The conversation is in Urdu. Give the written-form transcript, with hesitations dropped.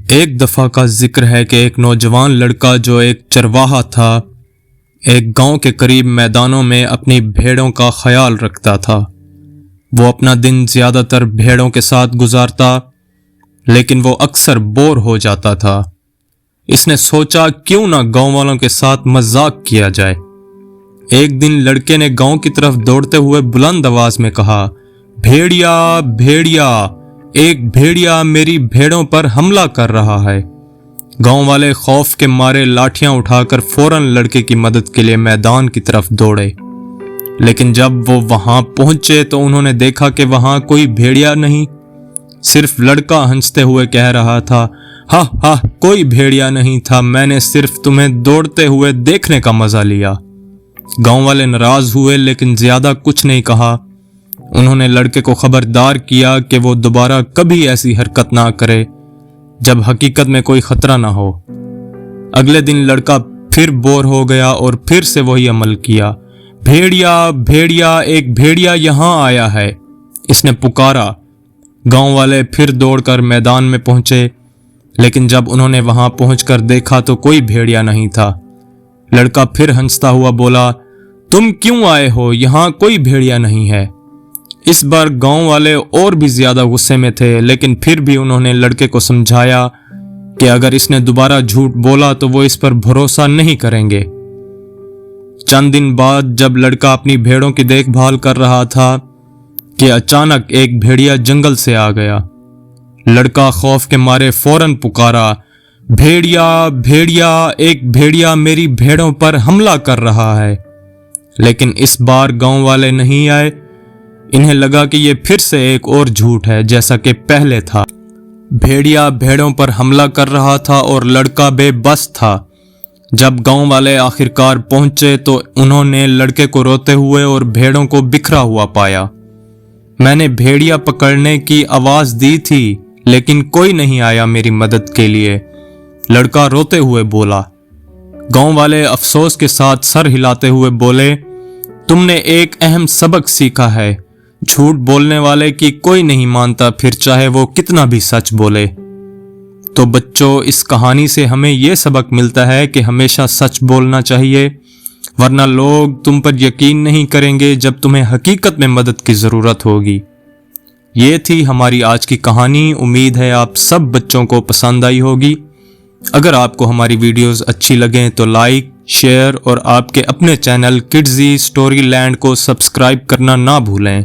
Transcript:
ایک دفعہ کا ذکر ہے کہ ایک نوجوان لڑکا جو ایک چرواہا تھا ایک گاؤں کے قریب میدانوں میں اپنی بھیڑوں کا خیال رکھتا تھا۔ وہ اپنا دن زیادہ تر بھیڑوں کے ساتھ گزارتا لیکن وہ اکثر بور ہو جاتا تھا۔ اس نے سوچا کیوں نہ گاؤں والوں کے ساتھ مذاق کیا جائے۔ ایک دن لڑکے نے گاؤں کی طرف دوڑتے ہوئے بلند آواز میں کہا، بھیڑیا بھیڑیا، ایک بھیڑیا میری بھیڑوں پر حملہ کر رہا ہے۔ گاؤں والے خوف کے مارے لاٹھیاں اٹھا کر فوراً لڑکے کی مدد کے لیے میدان کی طرف دوڑے، لیکن جب وہ وہاں پہنچے تو انہوں نے دیکھا کہ وہاں کوئی بھیڑیا نہیں، صرف لڑکا ہنستے ہوئے کہہ رہا تھا، ہاں ہاں کوئی بھیڑیا نہیں تھا، میں نے صرف تمہیں دوڑتے ہوئے دیکھنے کا مزہ لیا۔ گاؤں والے ناراض ہوئے لیکن زیادہ کچھ نہیں کہا۔ انہوں نے لڑکے کو خبردار کیا کہ وہ دوبارہ کبھی ایسی حرکت نہ کرے جب حقیقت میں کوئی خطرہ نہ ہو۔ اگلے دن لڑکا پھر بور ہو گیا اور پھر سے وہی عمل کیا۔ بھیڑیا بھیڑیا، ایک بھیڑیا یہاں آیا ہے، اس نے پکارا۔ گاؤں والے پھر دوڑ کر میدان میں پہنچے لیکن جب انہوں نے وہاں پہنچ کر دیکھا تو کوئی بھیڑیا نہیں تھا۔ لڑکا پھر ہنستا ہوا بولا، تم کیوں آئے ہو؟ یہاں کوئی بھیڑیا نہیں ہے۔ اس بار گاؤں والے اور بھی زیادہ غصے میں تھے لیکن پھر بھی انہوں نے لڑکے کو سمجھایا کہ اگر اس نے دوبارہ جھوٹ بولا تو وہ اس پر بھروسہ نہیں کریں گے۔ چند دن بعد جب لڑکا اپنی بھیڑوں کی دیکھ بھال کر رہا تھا کہ اچانک ایک بھیڑیا جنگل سے آ گیا۔ لڑکا خوف کے مارے فوراً پکارا، بھیڑیا بھیڑیا، ایک بھیڑیا میری بھیڑوں پر حملہ کر رہا ہے۔ لیکن اس بار گاؤں والے نہیں آئے۔ انہیں لگا کہ یہ پھر سے ایک اور جھوٹ ہے جیسا کہ پہلے تھا۔ بھیڑیا بھیڑوں پر حملہ کر رہا تھا اور لڑکا بے بس تھا۔ جب گاؤں والے آخرکار پہنچے تو انہوں نے لڑکے کو روتے ہوئے اور بھیڑوں کو بکھرا ہوا پایا۔ میں نے بھیڑیا پکڑنے کی آواز دی تھی لیکن کوئی نہیں آیا میری مدد کے لیے، لڑکا روتے ہوئے بولا۔ گاؤں والے افسوس کے ساتھ سر ہلاتے ہوئے بولے، تم نے ایک اہم سبق سیکھا ہے، جھوٹ بولنے والے کی کوئی نہیں مانتا پھر چاہے وہ کتنا بھی سچ بولے۔ تو بچوں، اس کہانی سے ہمیں یہ سبق ملتا ہے کہ ہمیشہ سچ بولنا چاہیے، ورنہ لوگ تم پر یقین نہیں کریں گے جب تمہیں حقیقت میں مدد کی ضرورت ہوگی۔ یہ تھی ہماری آج کی کہانی۔ امید ہے آپ سب بچوں کو پسند آئی ہوگی۔ اگر آپ کو ہماری ویڈیوز اچھی لگیں تو لائک، شیئر اور آپ کے اپنے چینل کڈزی اسٹوری لینڈ کو سبسکرائب کرنا نہ بھولیں۔